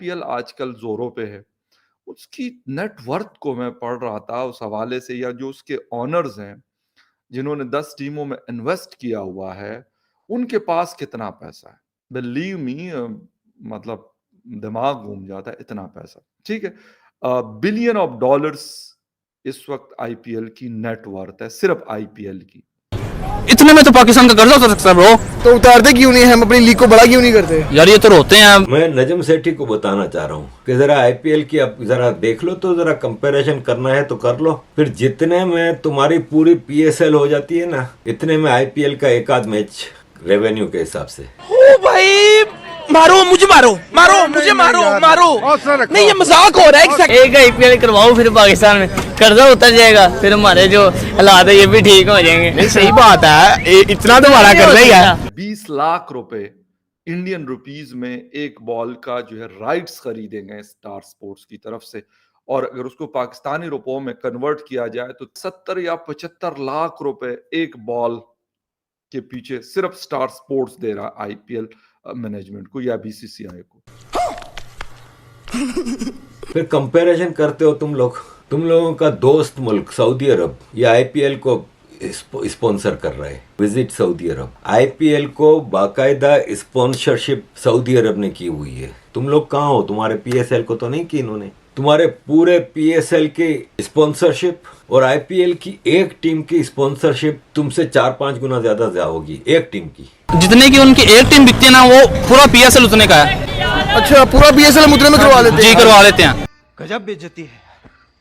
IPL आजकल जोरों पे है। उसकी नेट वर्थ को मैं पढ़ रहा था उस हवाले से, या जो उसके ओनर्स हैं जिन्होंने 10 टीमों में इन्वेस्ट किया हुआ है, उनके पास कितना पैसा है। बिलीव मी, मतलब दिमाग घूम जाता है, इतना पैसा। ठीक है, बिलियन ऑफ डॉलर्स इस वक्त आईपीएल की नेट वर्थ है, सिर्फ आईपीएल की। इतने में तो पाकिस्तान का कर्जा उतर सकता है ब्रो। तो उतारते क्यों नहीं, हम अपनी लीग को बड़ा क्यों नहीं करते यार ये तो रोते हैं। मैं नजम सेठी को बताना चाह रहा हूँ कि जरा आईपीएल की अब जरा देख लो, तो जरा कंपैरिजन करना है तो कर लो। फिर जितने में तुम्हारी पूरी पीएसएल हो जाती है ना, इतने में आईपीएल का एक आध मैच रेवेन्यू के हिसाब से। ओ भाई मारो मुझे, मारो मुझे, मारो नहीं, ये मजाक हो रहा है। एक आईपीएल करवाओ फिर पाकिस्तान में कर्जा उतर जाएगा, फिर हमारे जो हालात है ये भी ठीक हो जाएंगे। नहीं सही बात है, इतना तो हमारा कर्जा ही है। 20 लाख रुपए इंडियन रुपीस में एक बॉल का जो है राइट्स खरीदे गए स्टार स्पोर्ट्स की तरफ से, और अगर उसको पाकिस्तानी रुपयों में कन्वर्ट किया जाए तो 70 या 75 लाख रुपए एक बॉल के पीछे सिर्फ स्टार स्पोर्ट्स दे रहा आईपीएल मैनेजमेंट को या बीसीसीआई को। फिर कंपैरिजन करते हो तुम लोगों का दोस्त मुल्क सऊदी अरब ये आईपीएल को स्पॉन्सर कर रहा है। विजिट सऊदी अरब, आईपीएल को बाकायदा स्पॉन्सरशिप सऊदी अरब ने की हुई है। तुम लोग कहाँ हो? तुम्हारे पीएसएल को तो नहीं की इन्होंने। तुम्हारे पूरे पीएसएल के स्पॉन्सरशिप और आईपीएल की एक टीम की स्पॉन्सरशिप तुमसे 4-5 गुना ज्यादा होगी एक टीम की। जितने की उनकी एक टीम बिकती है ना, वो पूरा पीएसएल उतने का है। अच्छा, पूरा पीएसएल उतने में करवा लेते हैं? जी करवा लेते हैं। गजब बेइज्जती है।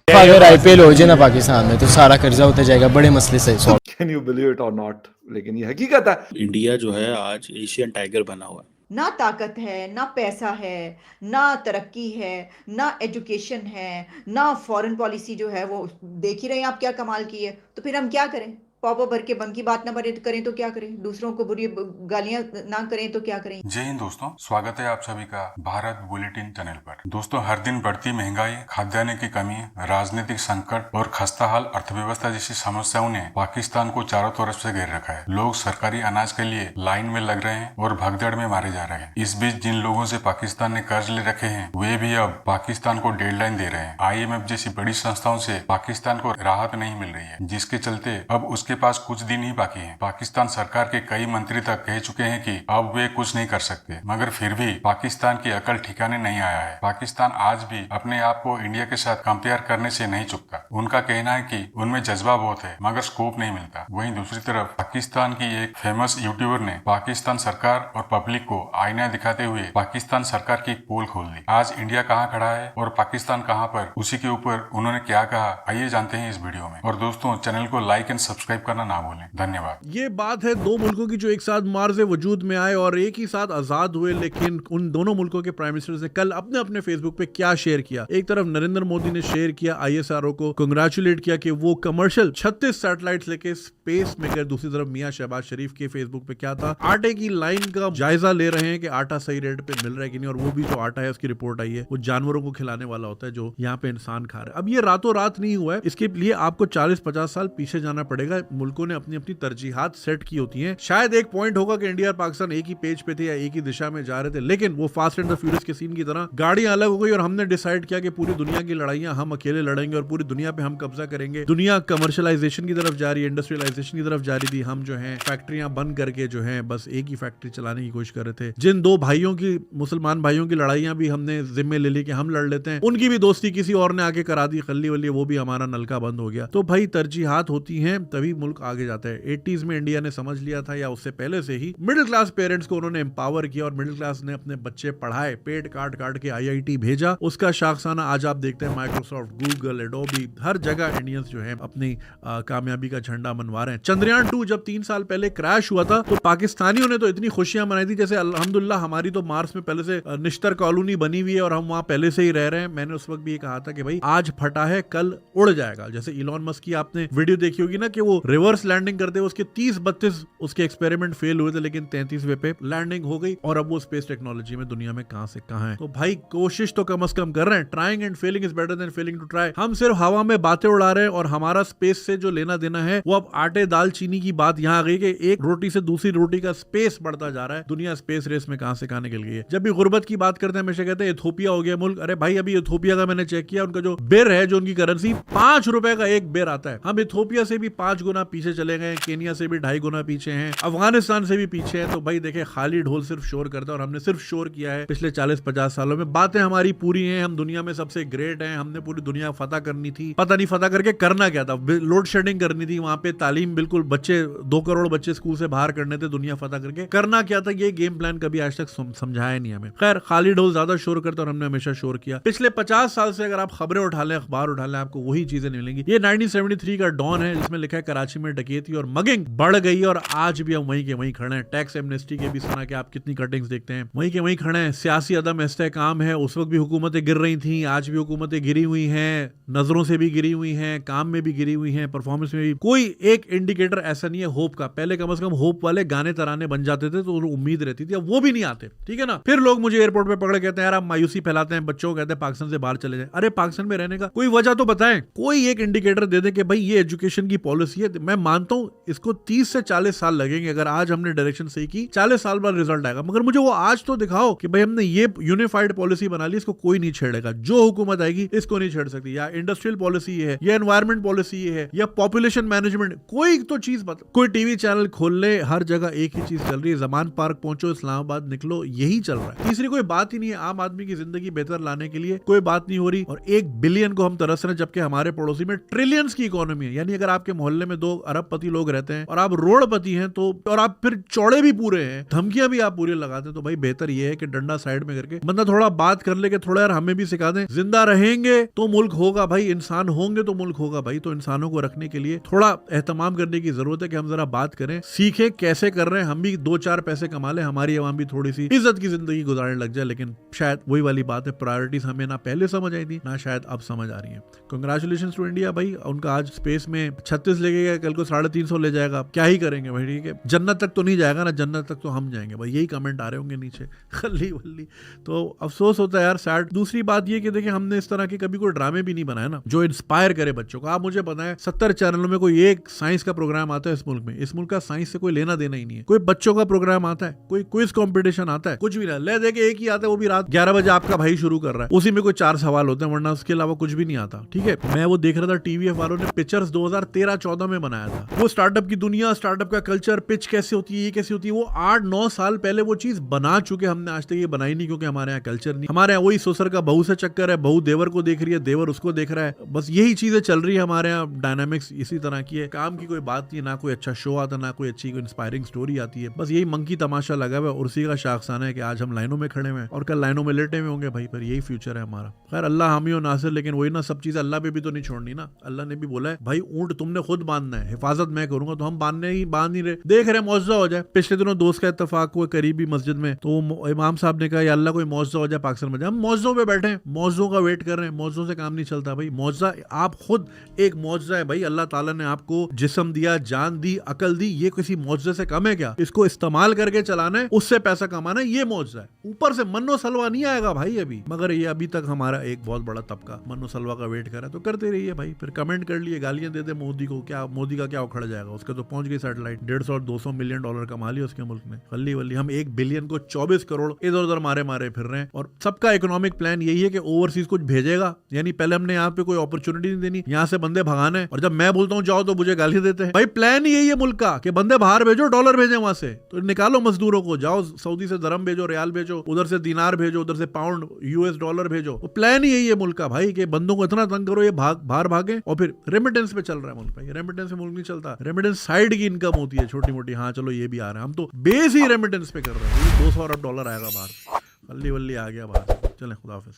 अगर आईपीएल हो जाए ना पाकिस्तान में तो सारा कर्जा उतर जाएगा, बड़े मसले से solve. Can you believe it और नॉट, लेकिन ये हकीकत है। इंडिया जो है आज एशियन टाइगर बना हुआ है। ना ताकत है, ना पैसा है, ना तरक्की है, ना एजुकेशन है, ना फॉरेन पॉलिसी जो है वो देख ही रहे हैं आप क्या कमाल की है। तो फिर हम क्या करें? पॉपो भर के बंकी बात ना करें तो क्या करें? दूसरों को बुरी गालियां ना करें तो क्या करें? जय हिंद दोस्तों, स्वागत है आप सभी का भारत बुलेटिन चैनल पर। दोस्तों, हर दिन बढ़ती महंगाई, खाद्यान्न की कमी, राजनीतिक संकट और खस्ताहाल अर्थव्यवस्था जैसी समस्याओं ने पाकिस्तान को चारों तरफ से घेर रखा है। लोग सरकारी अनाज के लिए लाइन में लग रहे हैं और भगदड़ में मारे जा रहे हैं। इस बीच जिन लोगों से पाकिस्तान ने कर्ज ले रखे हैं वे भी अब पाकिस्तान को डेडलाइन दे रहे हैं। IMF जैसी बड़ी संस्थाओं से पाकिस्तान को राहत नहीं मिल रही है, जिसके चलते अब उसके पास कुछ दिन ही बाकी हैं। पाकिस्तान सरकार के कई मंत्री तक कह चुके हैं कि अब वे कुछ नहीं कर सकते, मगर फिर भी पाकिस्तान की अकल ठिकाने नहीं आया है। पाकिस्तान आज भी अपने आप को इंडिया के साथ कंपेयर करने से नहीं चुकता। उनका कहना है कि उनमें जज्बा बहुत है मगर स्कोप नहीं मिलता। वहीं दूसरी तरफ पाकिस्तान की एक फेमस यूट्यूबर ने पाकिस्तान सरकार और पब्लिक को आईना दिखाते हुए पाकिस्तान सरकार की पोल खोल दी। आज इंडिया कहाँ खड़ा है और पाकिस्तान कहाँ पर, उसी के ऊपर उन्होंने क्या कहा, आइए जानते हैं इस वीडियो में। और दोस्तों, चैनल को लाइक एंड सब्सक्राइब करना ना भूलें। धन्यवाद। ये बात है दो मुल्कों की जो एक साथ मार्ज़े वजूद में आए और एक ही साथ आजाद हुए, लेकिन उन दोनों मुल्कों के प्राइम मिनिस्टर्स ने कल अपने अपने फेसबुक पे क्या शेयर किया। एक तरफ नरेंद्र मोदी ने शेयर किया, ISRO को कंग्रेचुलेट किया कि वो कमर्शियल 36 सैटेलाइट्स लेके स्पेस में गए। दूसरी तरफ मियां शहबाज शरीफ के फेसबुक पे क्या था, आटे की लाइन का जायजा ले रहे हैं कि आटा सही रेट पे मिल रहा है कि नहीं, और वो भी जो आटा है उसकी रिपोर्ट आई है वो जानवरों को खिलाने वाला होता है जो यहाँ पे इंसान खा रहा है। अब ये रातों रात नहीं हुआ है, इसके लिए आपको 40-50 साल पीछे जाना पड़ेगा। मुल्कों ने अपनी अपनी तरजीहात सेट की होती हैं। शायद एक पॉइंट होगा कि इंडिया और पाकिस्तान एक ही पेज पे थे या एक ही दिशा में जा रहे थे, लेकिन वो फास्ट एंड द फ्यूरियस के सीन की तरह गाड़ियां अलग हो गई और हमने डिसाइड किया कि पूरी दुनिया की लड़ाइयां हम अकेले लड़ेंगे और पूरी दुनिया पे हम कब्जा करेंगे। दुनिया कमर्शलाइजेशन की तरफ जा रही है, इंडस्ट्रियलाइजेशन की तरफ जा रही थी। हम जो है फैक्ट्रियां बंद करके जो है बस एक ही फैक्ट्री चलाने की कोशिश कर रहे थे। जिन दो भाइयों की, मुसलमान भाइयों की लड़ाइयां भी हमने जिम्मे ले ली कि हम लड़ लेते हैं, उनकी भी दोस्ती किसी और ने आके करा दी, खल्ली वल्ली, वो भी हमारा नलका बंद हो गया। तो भाई तरजीहात होती हैं तभी मुल्क आगे जाता है। 80s में इंडिया ने समझ लिया था, या उससे पहले से ही मिडिल क्लास पेरेंट्स को उन्होंने एम्पावर किया और मिडिल क्लास ने अपने बच्चे पढ़ाए, पेट काट काट के IIT भेजा। उसका शाखसाना आज आप देखते हैं माइक्रोसॉफ्ट, गूगल, एडोबी, हर जगह इंडियंस जो है अपनी कामयाबी का झंडा मनवा रहे हैं। चंद्रयान 2 जब 3 साल पहले क्रैश हुआ था तो पाकिस्तानियों ने तो इतनी खुशियां मनाई थी जैसे अल्हम्दुलिल्लाह हमारी तो मार्स में पहले से निश्तर कॉलोनी बनी हुई है और हम वहां पहले से ही रह रहे हैं। मैंने उस वक्त भी ये कहा था कि भाई आज फटा है कल उड़ जाएगा। जैसे इलॉन मस्क की आपने वीडियो देखी होगी ना कि वो रिवर्स लैंडिंग करते हुए उसके 30-32 उसके एक्सपेरिमेंट फेल हुए थे, लेकिन 33वें पे लैंडिंग हो गई और अब वो स्पेस टेक्नोलॉजी में दुनिया में कहां से कहां है। तो भाई कोशिश तो कम से कम कर रहे हैं। Trying and failing is better than failing to try. हम सिर्फ हवा में बातें उड़ा रहे हैं और हमारा स्पेस से जो लेना देना है वो अब आटे दाल चीनी की बात यहां आ गई कि एक रोटी से दूसरी रोटी का स्पेस बढ़ता जा रहा है। दुनिया स्पेस रेस में कहां से कहां निकल गई है। जब भी गुर्बत की बात करते हैं हमेशा कहते हैं इथोपिया हो गया मुल्क। अरे भाई अभी इथोपिया का मैंने चेक किया, उनका जो बेर है, जो उनकी करेंसी 5 रुपए का एक बेर आता है। हम इथोपिया से भी 5 गुना पीछे चले गए, केनिया से भी 2.5 गुना पीछे हैं, अफगानिस्तान से भी पीछे हैं। तो भाई देखे खाली ढोल सिर्फ शोर करता है और हमने सिर्फ शोर किया है पिछले 40-50 सालों में। बातें हमारी पूरी हैं, हम दुनिया में सबसे ग्रेट हैं, हमने पूरी दुनिया फतह करनी थी। पता नहीं फतह करके करना क्या था, लोड शेडिंग करनी थी वहां पे, तालीम बिल्कुल बच्चे 2 करोड़ बच्चे स्कूल से बाहर करने थे दुनिया फतह करके। करना क्या था ये गेम प्लान कभी आज तक समझाया नहीं हमें। खैर खाली ढोल ज्यादा शोर करता और हमने हमेशा शोर किया। पिछले 50 साल से अगर आप खबरें उठा लें, अखबार उठा लें, आपको वही चीजें मिलेंगी। ये 1973 का डॉन है जिसमें लिखा है कराची में डकैती और मगिंग बढ़ गई और आज भी हम वहीं के वहीं खड़े हैं। टैक्स एमनेस्टी के भी सुना कि आप कितनी कटिंग्स देखते हैं, वहीं के वहीं खड़े हैं। सियासी अदम इस्तेहकाम है, उस वक्त भी हुकूमतें गिर रही थी, आज भी हुकूमतें गिरी हुई हैं, नजरों से भी गिरी हुई हैं, काम में भी गिरी हुई हैं, परफॉर्मेंस में भी। कोई एक इंडिकेटर ऐसा नहीं है होप का। पहले कम से कम होप वाले गाने तराने बन जाते थे तो उम्मीद रहती थी, अब वो भी नहीं आते। ठीक है ना। फिर लोग मुझे एयरपोर्ट पे पकड़ कहते हैं यार आप मायूसी फैलाते हैं, बच्चों को कहते हैं पाकिस्तान से बाहर चले जाए। अरे पाकिस्तान में रहने का कोई वजह तो बताएं, कोई एक इंडिकेटर दे दे कि भाई ये एजुकेशन की पॉलिसी है। मैं मानता हूं इसको 30 से 40 साल लगेंगे, अगर आज हमने डायरेक्शन सही की 40 साल बाद रिजल्ट आएगा, मगर मुझे वो आज तो दिखाओ कि भाई हमने ये यूनिफाइड पॉलिसी बना ली, इसको कोई नहीं छेड़ेगा। जो हुकूमत आएगी इसको नहीं छेड़ सकती। या इंडस्ट्रियल पॉलिसी है, या एनवायरमेंट पॉलिसी है, या पॉपुलेशन मैनेजमेंट, कोई तो चीज बता। कोई टीवी चैनल खोल ले, हर जगह एक ही चीज चल रही है। जमान पार्क पहुंचो, इस्लामाबाद निकलो, यही चल रहा है। तीसरी कोई बात ही नहीं है। आम आदमी की जिंदगी बेहतर लाने के लिए कोई बात नहीं हो रही और 1 बिलियन को हम तरस रहे हैं, जबकि हमारे पड़ोसी में ट्रिलियंस की इकोनॉमी है। यानी अगर आपके मोहल्ले में 2 अरबपति लोग रहते हैं और आप रोडपति हैं तो, और आप फिर चौड़े भी पूरे हैं, धमकियां भी आप पूरी लगाते हैं, तो भाई बेहतर ये है कि डंडा साइड में करके बंदा थोड़ा बात कर ले कि थोड़ा यार हमें भी सिखा दें। जिंदा रहेंगे तो मुल्क होगा भाई, इंसान होंगे तो मुल्क होगा भाई। तो इंसानों को रखने के लिए थोड़ा एहतमाम करने की जरूरत है कि हम जरा बात करें, सीखें कैसे कर रहे हैं, हम भी 2-4 पैसे कमा ले, हमारी आवाम भी थोड़ी सी इज्जत की जिंदगी गुजारने लग जाए। लेकिन शायद वही वाली बात है, प्रायोरिटीज हमें ना पहले समझ आई थी ना शायद अब समझ आ रही है। कांग्रेचुलेशंस टू इंडिया भाई, उनका आज स्पेस में 36 ले गया, कल को 350 ले जाएगा। क्या ही करेंगे भाई, ठीक है। जन्नत तक तो नहीं जाएगा ना, जन्नत तक तो हम जाएंगे भाई। यही कमेंट आ रहे होंगे नीचे खल्ली वल्ली। तो अफसोस होता है यार, सैड। दूसरी बात ये कि देखिए हमने इस तरह के कभी कोई ड्रामे भी नहीं बनाए ना जो इंस्पायर करे बच्चों को। आप मुझे बताएं 70 चैनलों में कोई एक साइंस का प्रोग्राम आता है इस मुल्क में? इस मुल्क का साइंस से कोई लेना देना ही नहीं है। कोई बच्चों का प्रोग्राम आता है, कोई क्विज कंपटीशन आता है, कुछ भी ना। ले देके एक ही आता है, वो भी रात 11 बजे आपका भाई शुरू कर रहा है, उसी में कोई 4 सवाल होते हैं, वरना उसके अलावा कुछ भी नहीं आता। ठीक है। मैं वो देख रहा था, टीवीएफ वालों ने पिक्चर्स 2013-14 में बनाया था। वो स्टार्टअप की दुनिया, स्टार्टअप का कल्चर, पिच कैसे होती है, ये कैसे होती है, वो 8-9 साल पहले वो चीज बना चुके। हमने आज तक ये बनाई नहीं क्योंकि हमारे यहाँ कल्चर नहीं। हमारे यहाँ वही ससुर का बहू से चक्कर है, बहू देवर को देख रही है, देवर उसको देख रहा है, बस यही चीजें चल रही है हमारे यहाँ। डायनामिक्स इसी तरह की है। काम की कोई बात नहीं, ना कोई अच्छा शो आता, ना कोई अच्छी इंस्पायरिंग स्टोरी आती है। बस यही मंकी तमाशा लगा हुआ है और उसी का शाखसाना है कि आज हम लाइनों में खड़े हैं और कल लाइनों में लेटे हुए होंगे भाई। पर यही फ्यूचर है हमारा। खैर अल्लाह हामी और नासिर, लेकिन वही ना, सब चीजें अल्लाह पे भी तो नहीं छोड़नी ना। अल्लाह ने भी बोला है भाई ऊंट तुमने खुद बांधना है, हिफाजत मैं करूंगा। तो हम बांध नहीं रहे, देख रहे मौजूदा हो जाए। पिछले दिनों दोस्त का इत्तेफाक हुआ करीबी मस्जिद में, तो इमाम साहब ने कहा या अल्लाह कोई मौजूदा हो जाए पाकिस्तान में। हम मौजूदों पे बैठे हैं, मौजूदों का वेट कर रहे हैं। मौजूदों से काम नहीं चलता भाई। मौजूदा आप खुद एक मौजूदा है भाई। अल्लाह ताला ने आपको जिस्म दिया, जान दी, अकल दी, ये किसी मौजूदे से कम है क्या? इसको इस्तेमाल करके चलाना है, उससे पैसा कमाना है, ये मौजूदा है। ऊपर से मन्नो सलवा नहीं आएगा भाई अभी। मगर ये अभी तक हमारा एक बहुत बड़ा तबका मन्नो सलवा का वेट कर रहा है। तो करते रहिए भाई। फिर कमेंट कर लिए, गालियां दे दे मोदी को, क्या मोदी का क्या उखड़ जाएगा? उसका तो पहुंच गई सैटेलाइट, 150 और 200 मिलियन डॉलर कमा लिया उसके मुल्क ने। खल्ली वल्ली। हम 1 बिलियन को 24 करोड़ इधर उधर मारे फिर रहे हैं। और सबका इकोनॉमिक प्लान यही है कि ओवरसीज कुछ भेजेगा। यानी पहले हमने यहाँ पे कोई अपॉर्चुनिटी नहीं देनी, यहाँ से बंदे भगाने, और जब मैं बोलता हूँ जाओ तो मुझे गाली देते हैं। भाई प्लान यही है मुल्क का कि बंदे बाहर भेजो, डॉलर भेजे वहां से। तो निकालो मजदूरों को, जाओ सऊदी से दरम भेजो, रियाल भेजो, उधर से दिनार भेजो, उधर से पाउंड यूएस डॉलर भेजो। तो प्लान ही यही है मुल्क का भाई कि बंदों को इतना तंग करो ये बाहर भागे। और फिर रेमिटेंस पे चल रहा है मुल्क भाई। रेमिटेंस से मुल्क नहीं चलता। रेमिटेंस साइड की इनकम होती है छोटी मोटी। हाँ चलो ये भी आ रहा है, हम तो बेस ही रेमिटेंस पे कर रहे हैं। 200 अरब डॉलर आएगा बाहर। अल्ली वल्ली आ गया बाहर। चलें, खुदा हाफिज।